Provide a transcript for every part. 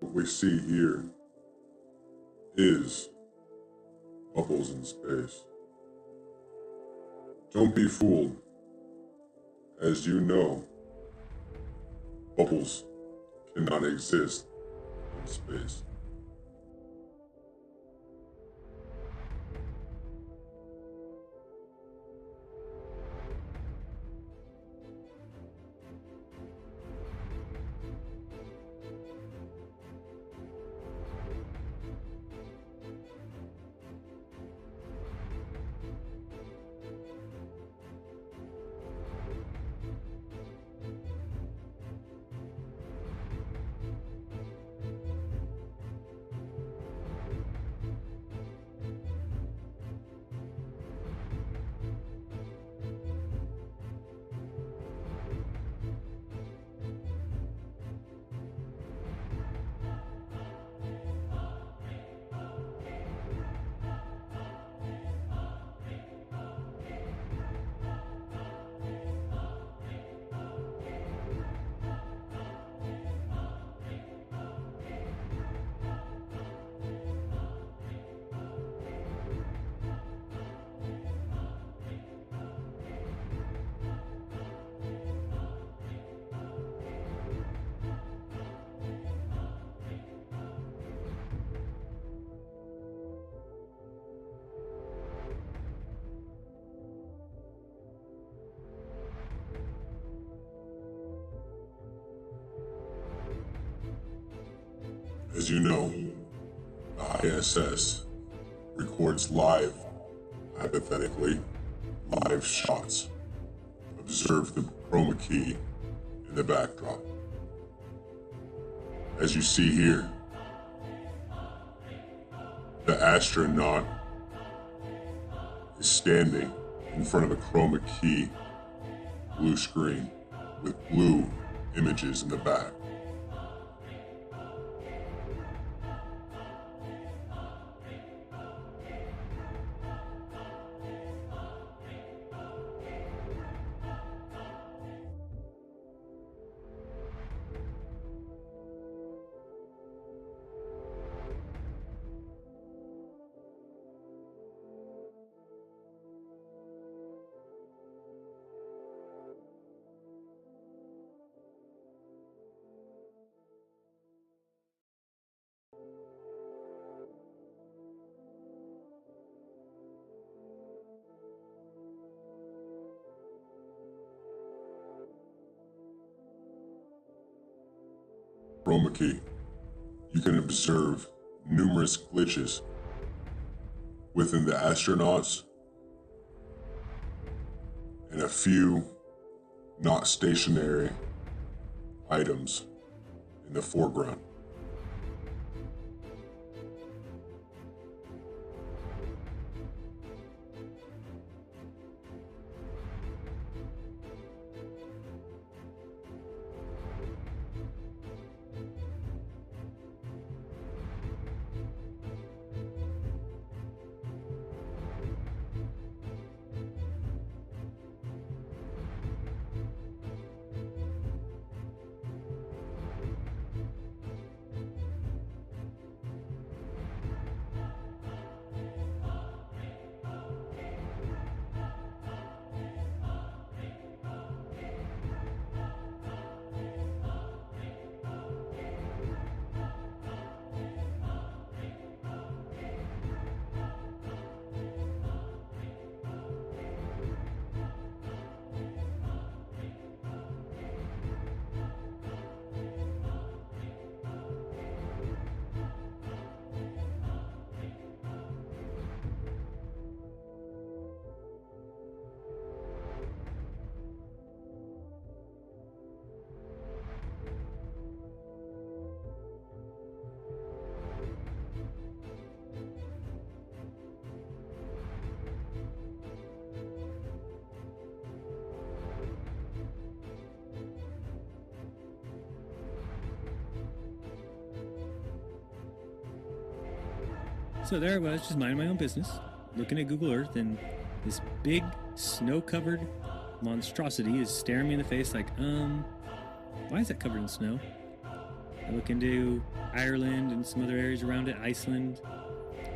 What we see here is bubbles in space. Don't be fooled. As you know, bubbles cannot exist in space. As you know, the ISS records live, hypothetically, live shots. Observe the chroma key in the backdrop. As you see here, the astronaut is standing in front of a chroma key blue screen with blue images in the back. Chroma key, you can observe numerous glitches within the astronauts and a few not stationary items in the foreground. So there I was, just minding my own business, looking at Google Earth, and this big snow-covered monstrosity is staring me in the face like, why is that covered in snow? I look into Ireland and some other areas around it, Iceland.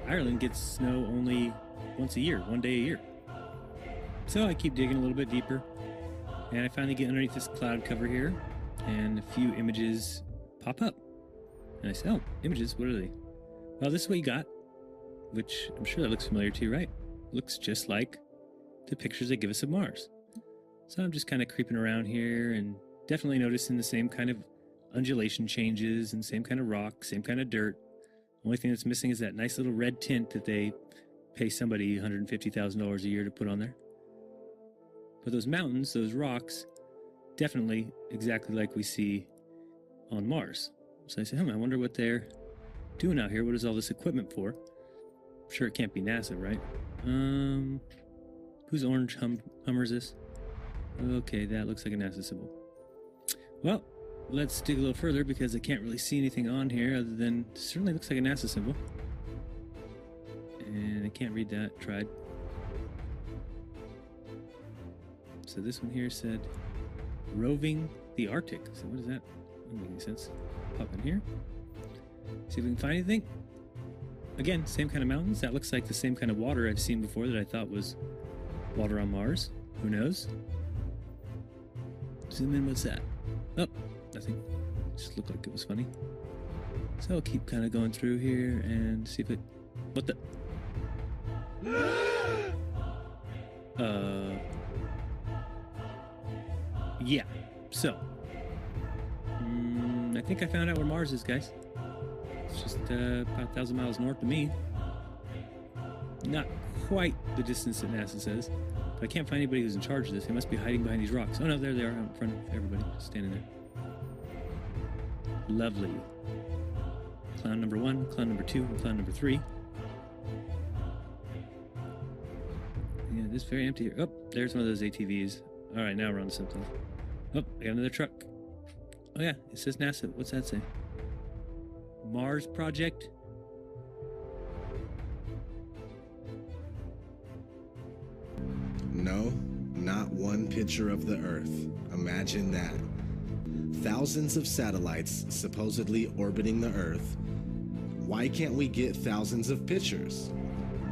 Ireland gets snow only once a year, 1 day a year. So I keep digging a little bit deeper, and I finally get underneath this cloud cover here, and a few images pop up. And I say, oh, images, what are they? Well, this is what you got, which I'm sure that looks familiar to you, right? Looks just like the pictures they give us of Mars. So I'm just kind of creeping around here and definitely noticing the same kind of undulation changes and same kind of rock, same kind of dirt. Only thing that's missing is that nice little red tint that they pay somebody $150,000 a year to put on there. But those mountains, those rocks, definitely exactly like we see on Mars. So I say, I wonder what they're doing out here. What is all this equipment for? I'm sure it can't be NASA, right? Whose orange Hummer is this? Okay, that looks like a NASA symbol. Well, let's dig a little further because I can't really see anything on here other than it certainly looks like a NASA symbol. And I can't read that. Tried. So this one here said roving the Arctic. So what is that? Doesn't make any sense. Pop in here. See if we can find anything. Again, same kind of mountains. That looks like the same kind of water I've seen before that I thought was water on Mars. Who knows? Zoom in, what's that? Oh, nothing. Just looked like it was funny. So I'll keep kind of going through here and see if it... What the... Yeah. So... I think I found out where Mars is, guys. It's just about 1,000 miles north of me. Not quite the distance that NASA says. But I can't find anybody who's in charge of this. They must be hiding behind these rocks. Oh no, there they are out in front of everybody, just standing there. Lovely. Cloud number 1, cloud number 2, and cloud number 3. Yeah, this is very empty here. Oh, there's one of those ATVs. Alright, now we're on to something. Oh, I got another truck. Oh yeah, it says NASA. What's that say? Mars Project? No, not one picture of the Earth. Imagine that. Thousands of satellites supposedly orbiting the Earth. Why can't we get thousands of pictures?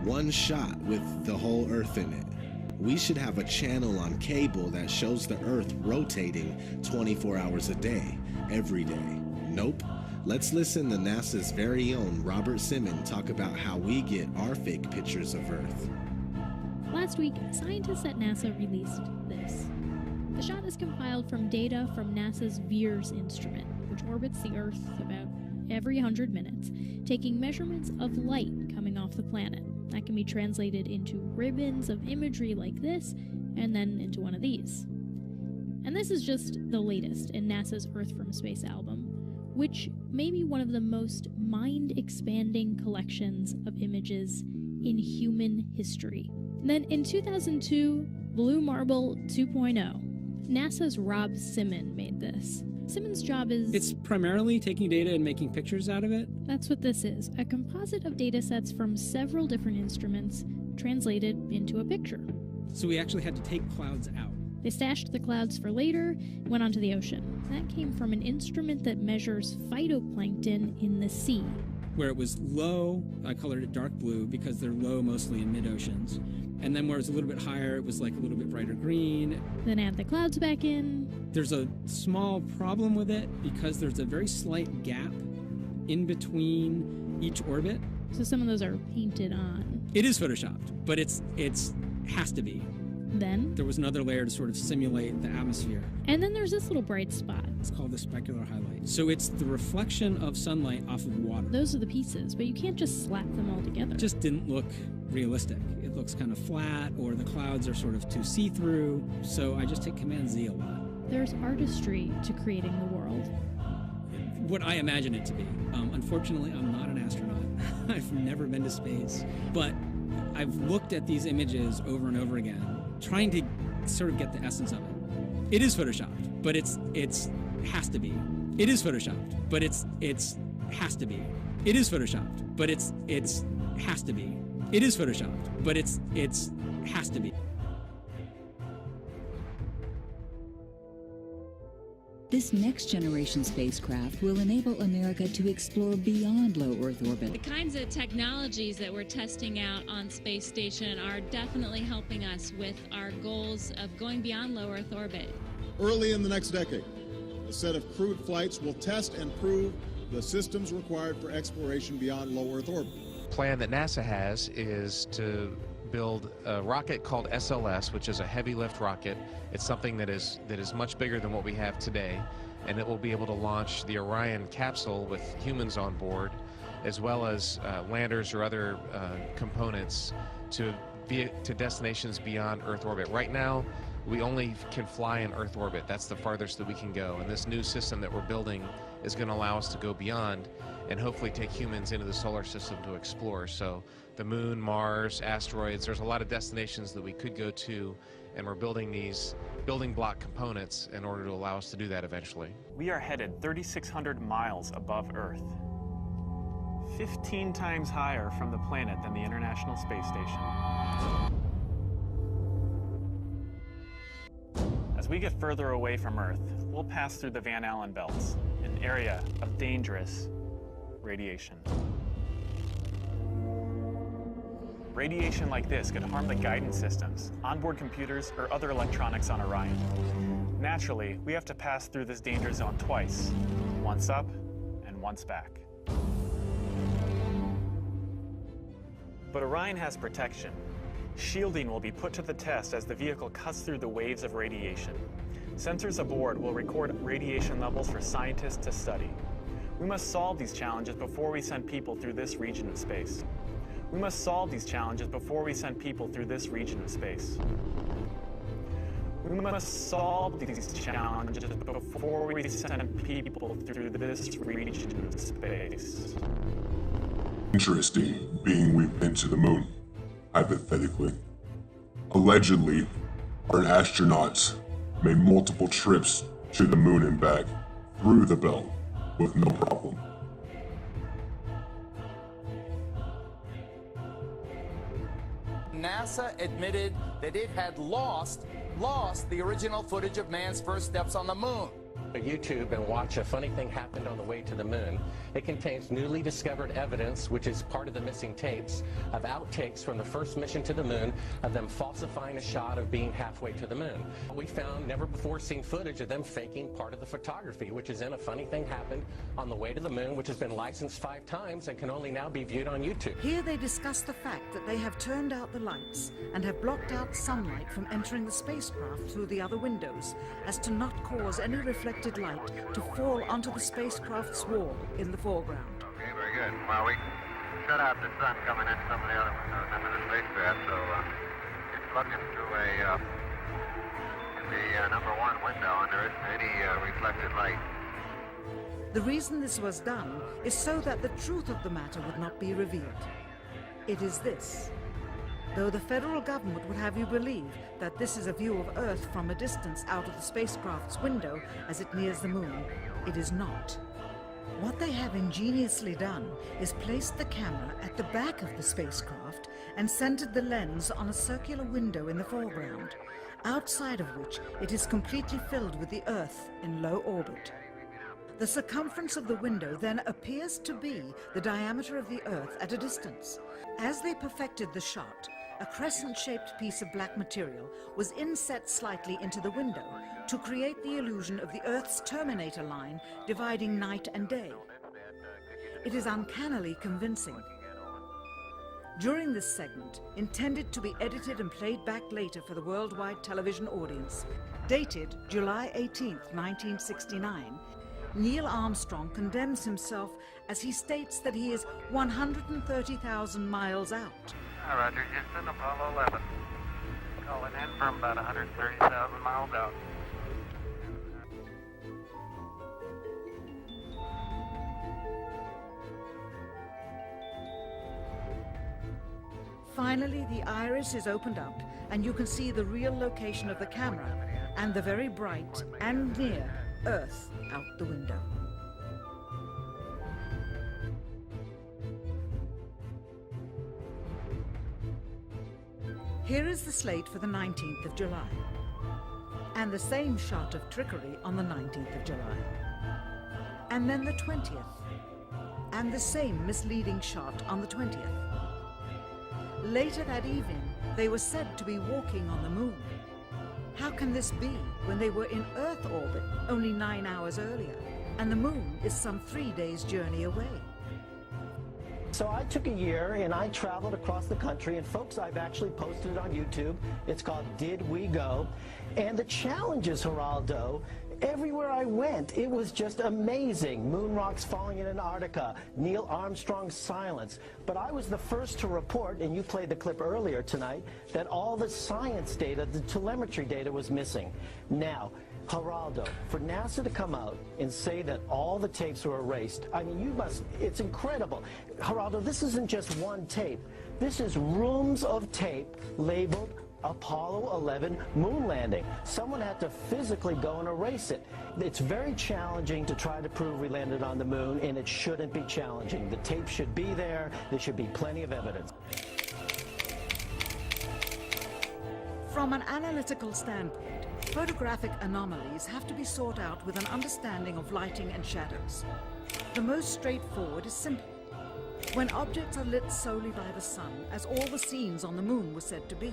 One shot with the whole Earth in it. We should have a channel on cable that shows the Earth rotating 24 hours a day, every day. Nope. Let's listen to NASA's very own Robert Simmons talk about how we get our fake pictures of Earth. Last week, scientists at NASA released this. The shot is compiled from data from NASA's VIRS instrument, which orbits the Earth about every 100 minutes, taking measurements of light coming off the planet. That can be translated into ribbons of imagery like this, and then into one of these. And this is just the latest in NASA's Earth from Space album, which may be one of the most mind-expanding collections of images in human history. And then in 2002, Blue Marble 2.0, NASA's Rob Simmons made this. Simmons' job is... It's primarily taking data and making pictures out of it. That's what this is, a composite of data sets from several different instruments translated into a picture. So we actually had to take clouds out. They stashed the clouds for later, went onto the ocean. That came from an instrument that measures phytoplankton in the sea. Where it was low, I colored it dark blue because they're low mostly in mid-oceans. And then where it was a little bit higher, it was like a little bit brighter green. Then add the clouds back in. There's a small problem with it because there's a very slight gap in between each orbit. So some of those are painted on. It is photoshopped, but it's has to be. Then there was another layer to sort of simulate the atmosphere. And then there's this little bright spot. It's called the specular highlight. So it's the reflection of sunlight off of water. Those are the pieces, but you can't just slap them all together. It just didn't look realistic. It looks kind of flat, or the clouds are sort of too see-through. So I just hit Command-Z a lot. There's artistry to creating the world. What I imagine it to be. Unfortunately, I'm not an astronaut. I've never been to space. But I've looked at these images over and over again, trying to sort of get the essence of it. It is photoshopped, but it's has to be. It is photoshopped, but it's has to be. It is photoshopped, but it's has to be. It is photoshopped, but it's has to be. This next-generation spacecraft will enable America to explore beyond low Earth orbit. The kinds of technologies that we're testing out on Space Station are definitely helping us with our goals of going beyond low Earth orbit. Early in the next decade, a set of crewed flights will test and prove the systems required for exploration beyond low Earth orbit. The plan that NASA has is to build a rocket called SLS, which is a heavy lift rocket. It's something that is much bigger than what we have today, and it will be able to launch the Orion capsule with humans on board, as well as landers or other components to destinations beyond Earth orbit. Right now, we only can fly in Earth orbit. That's the farthest that we can go, and this new system that we're building is going to allow us to go beyond and hopefully take humans into the solar system to explore. So the moon, Mars, asteroids, there's a lot of destinations that we could go to, and we're building these building block components in order to allow us to do that eventually. We are headed 3,600 miles above Earth, 15 times higher from the planet than the International Space Station. As we get further away from Earth, we'll pass through the Van Allen belts, an area of dangerous radiation. Radiation like this could harm the guidance systems, onboard computers, or other electronics on Orion. Naturally, we have to pass through this danger zone twice, once up and once back. But Orion has protection. Shielding will be put to the test as the vehicle cuts through the waves of radiation. Sensors aboard will record radiation levels for scientists to study. We must solve these challenges before we send people through this region of space. We must solve these challenges before we send people through this region of space. We must solve these challenges before we send people through this region of space. Interesting being we've been to the moon, hypothetically. Allegedly, our astronauts made multiple trips to the moon and back through the belt with no problem. NASA admitted that it had lost the original footage of man's first steps on the moon. YouTube and watch A Funny Thing Happened on the Way to the Moon. It contains newly discovered evidence, which is part of the missing tapes, of outtakes from the first mission to the moon, of them falsifying a shot of being halfway to the moon. We found never before seen footage of them faking part of the photography, which is in A Funny Thing Happened on the Way to the Moon, which has been licensed 5 times and can only now be viewed on YouTube. Here they discuss the fact that they have turned out the lights and have blocked out sunlight from entering the spacecraft through the other windows, as to not cause any reflected light to fall onto the spacecraft's wall in the foreground. Okay, very good. Well, we shut out the sun coming in some of the other windows into the spacecraft, so it's looking through the number 1 window, and there isn't any reflected light. The reason this was done is so that the truth of the matter would not be revealed. It is this. Though the federal government would have you believe that this is a view of Earth from a distance out of the spacecraft's window as it nears the moon, it is not. What they have ingeniously done is placed the camera at the back of the spacecraft and centered the lens on a circular window in the foreground, outside of which it is completely filled with the Earth in low orbit. The circumference of the window then appears to be the diameter of the Earth at a distance. As they perfected the shot, a crescent-shaped piece of black material was inset slightly into the window to create the illusion of the Earth's terminator line dividing night and day. It is uncannily convincing. During this segment, intended to be edited and played back later for the worldwide television audience, dated July 18th, 1969, Neil Armstrong condemns himself as he states that he is 130,000 miles out. Roger, Houston, Apollo 11. Calling in from about 130,000 miles out. Finally, the iris is opened up and you can see the real location of the camera and the very bright and near Earth out the window. Here is the slate for the 19th of July. And the same shot of trickery on the 19th of July. And then the 20th. And the same misleading shot on the 20th. Later that evening, they were said to be walking on the moon. How can this be when they were in Earth orbit only 9 hours earlier, and the moon is some 3 days' journey away? So I took a year and I traveled across the country, and folks, I've actually posted it on YouTube. It's called Did We Go? And the challenges, Geraldo, everywhere I went, it was just amazing. Moon rocks falling in Antarctica, Neil Armstrong's silence. But I was the first to report, and you played the clip earlier tonight, that all the science data, the telemetry data was missing. Now, Geraldo, for NASA to come out and say that all the tapes were erased, I mean, it's incredible. Geraldo, this isn't just one tape. This is rooms of tape labeled Apollo 11 moon landing. Someone had to physically go and erase it. It's very challenging to try to prove we landed on the moon, and it shouldn't be challenging. The tape should be there. There should be plenty of evidence. From an analytical standpoint, photographic anomalies have to be sought out with an understanding of lighting and shadows. The most straightforward is simple. When objects are lit solely by the sun, as all the scenes on the moon were said to be,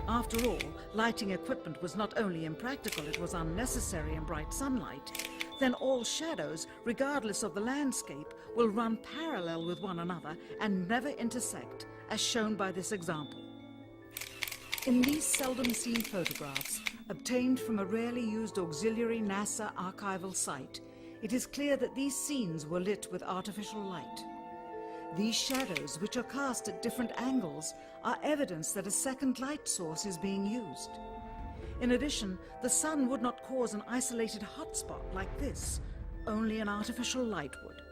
after all, lighting equipment was not only impractical, it was unnecessary in bright sunlight, then all shadows, regardless of the landscape, will run parallel with one another and never intersect, as shown by this example. In these seldom seen photographs, obtained from a rarely used auxiliary NASA archival site, it is clear that these scenes were lit with artificial light. These shadows, which are cast at different angles, are evidence that a second light source is being used. In addition, the sun would not cause an isolated hotspot like this, only an artificial light would.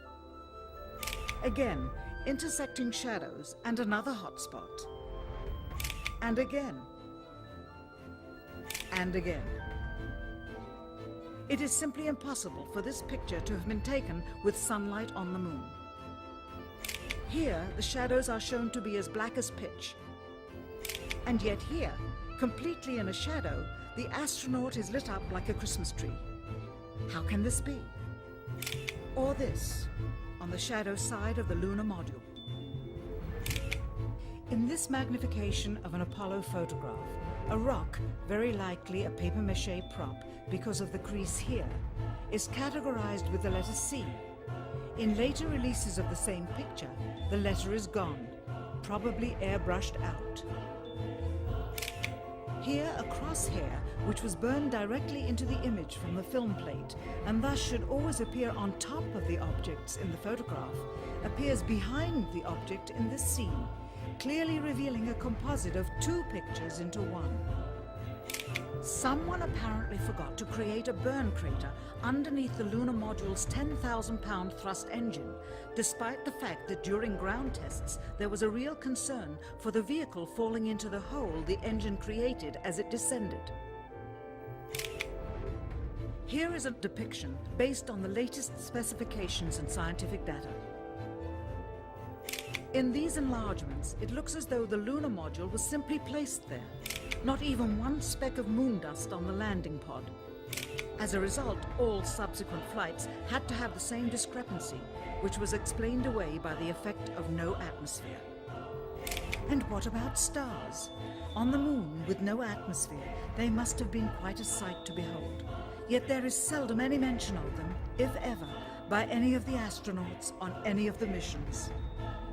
Again, intersecting shadows and another hotspot. And again. And again. It is simply impossible for this picture to have been taken with sunlight on the moon. Here, the shadows are shown to be as black as pitch. And yet here, completely in a shadow, the astronaut is lit up like a Christmas tree. How can this be? Or this, on the shadow side of the lunar module. In this magnification of an Apollo photograph, a rock, very likely a papier-mâché prop because of the crease here, is categorized with the letter C. In later releases of the same picture, the letter is gone, probably airbrushed out. Here, a crosshair, which was burned directly into the image from the film plate, and thus should always appear on top of the objects in the photograph, appears behind the object in this scene, clearly revealing a composite of two pictures into one. Someone apparently forgot to create a burn crater underneath the lunar module's 10,000-pound thrust engine, despite the fact that during ground tests there was a real concern for the vehicle falling into the hole the engine created as it descended. Here is a depiction based on the latest specifications and scientific data. In these enlargements, it looks as though the lunar module was simply placed there. Not even one speck of moon dust on the landing pod. As a result, all subsequent flights had to have the same discrepancy, which was explained away by the effect of no atmosphere. And what about stars? On the moon, with no atmosphere, they must have been quite a sight to behold. Yet there is seldom any mention of them, if ever, by any of the astronauts on any of the missions.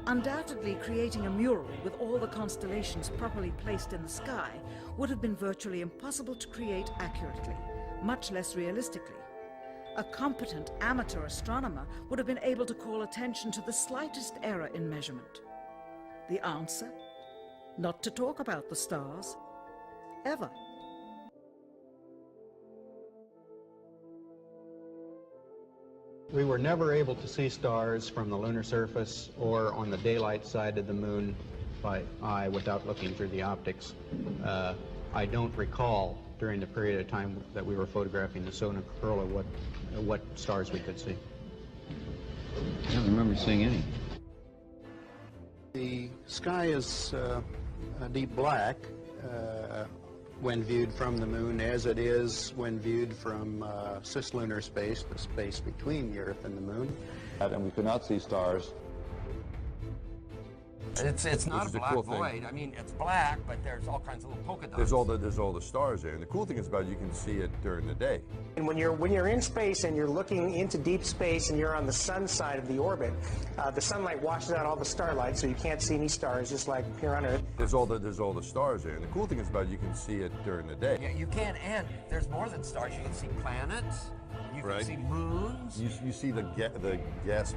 Undoubtedly, creating a mural with all the constellations properly placed in the sky would have been virtually impossible to create accurately, much less realistically. A competent amateur astronomer would have been able to call attention to the slightest error in measurement. The answer? Not to talk about the stars, ever. We were never able to see stars from the lunar surface or on the daylight side of the moon by eye without looking through the optics. I don't recall during the period of time that we were photographing the solar corona what stars we could see. I don't remember seeing any. The sky is a deep black, when viewed from the moon as it is when viewed from cislunar space, the space between the Earth and the moon. And we could not see stars. It's not Which a is a black cool thing. void. I mean, it's black, but there's all kinds of little polka dots. There's all the stars there, and the cool thing is about it, you can see it during the day. And when you're in space and you're looking into deep space and you're on the sun side of the orbit, the sunlight washes out all the starlight, so you can't see any stars, just like here on Earth. There's all the stars there, and the cool thing is about it, you can see it during the day. Yeah, you can, and there's more than stars. You can see planets. You can see moons. You see the gas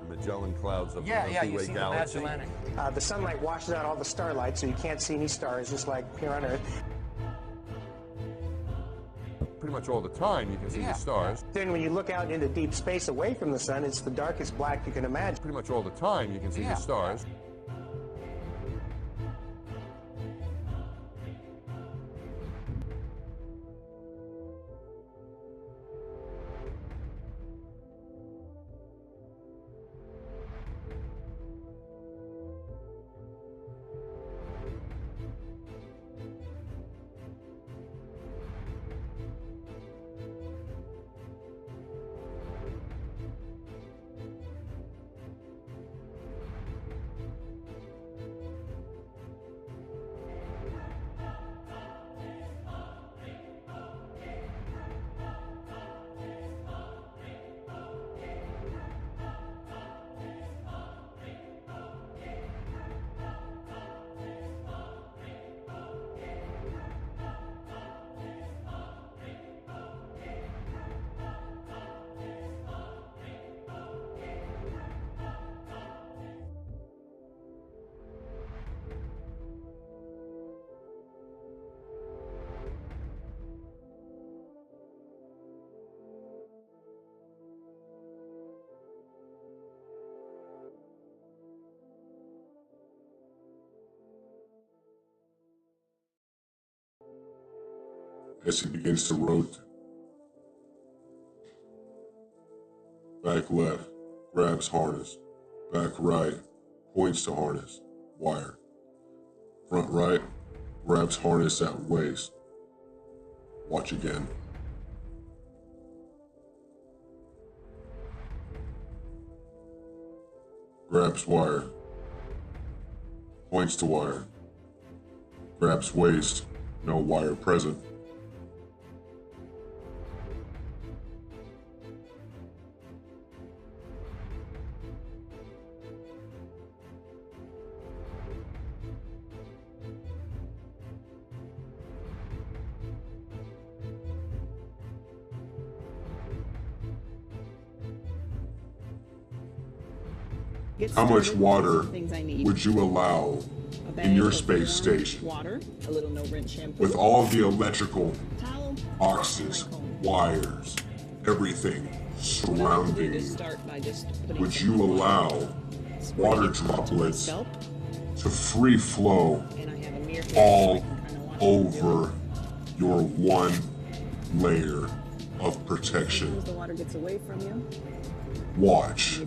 Magellan clouds of the you Milky Way see galaxy. the Magellanic. The sunlight washes out all the starlight, so you can't see any stars, just like here on Earth. Pretty much all the time you can see the stars. Then when you look out into deep space away from the sun, it's the darkest black you can imagine. Pretty much all the time you can see the stars. As he begins to rotate. Back left, grabs harness. Back right, points to harness, wire. Front right, grabs harness at waist. Watch again. Grabs wire. Points to wire. Grabs waist, no wire present. How much water would you allow in your space station? Water, a little no-rinse shampoo. With all the electrical boxes, wires, everything surrounding you, would you allow water droplets to free flow all over your one layer of protection? The water gets away from you. Watch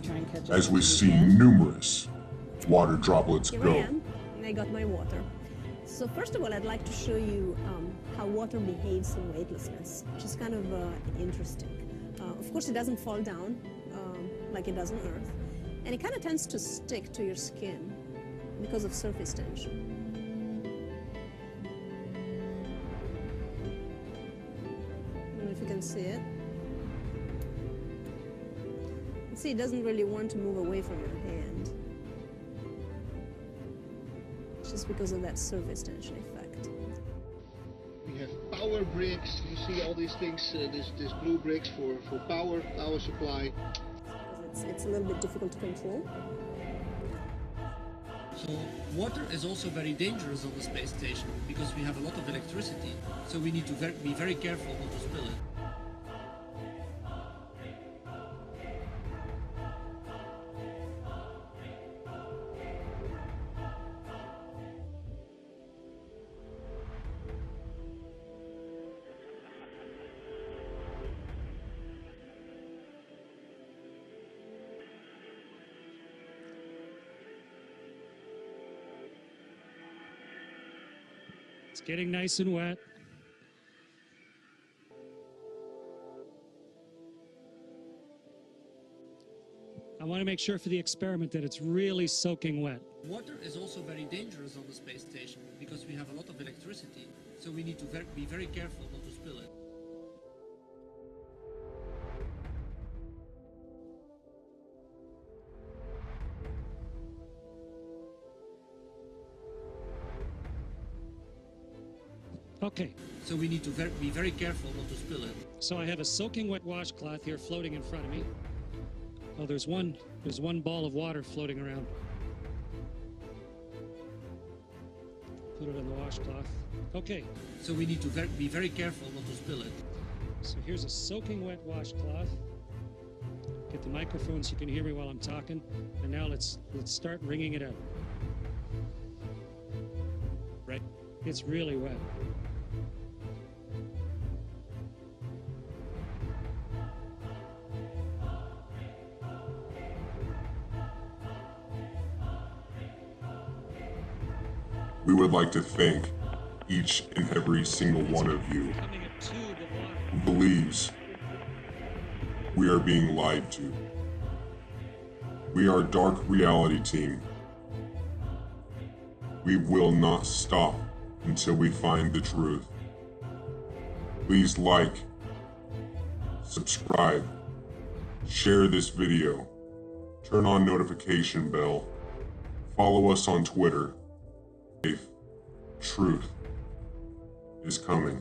as we see numerous water droplets Here I go. am, and I got my water. So first of all, I'd like to show you how water behaves in weightlessness, which is kind of interesting. Of course, it doesn't fall down like it does on Earth, and it kind of tends to stick to your skin because of surface tension. I don't know if you can see it. See, it doesn't really want to move away from your hand, just because of that surface tension effect. We have power bricks. You see all these things, these blue bricks for power supply. It's a little bit difficult to control. So water is also very dangerous on the space station because we have a lot of electricity. So we need to be very careful not to spill it. It's getting nice and wet. I want to make sure for the experiment that it's really soaking wet. Water is also very dangerous on the space station because we have a lot of electricity, so we need to be very careful not to spill it. Okay. So we need to be very careful not to spill it. So I have a soaking wet washcloth here floating in front of me. Oh, there's one ball of water floating around. Put it on the washcloth. Okay. So we need to be very careful not to spill it. So here's a soaking wet washcloth. Get the microphone so you can hear me while I'm talking. And now let's start wringing it out. Right. It's really wet. We would like to thank each and every single one of you who believes we are being lied to. We are Dark Reality Team. We will not stop until we find the truth. Please like, subscribe, share this video, turn on notification bell, follow us on Twitter. Truth is coming.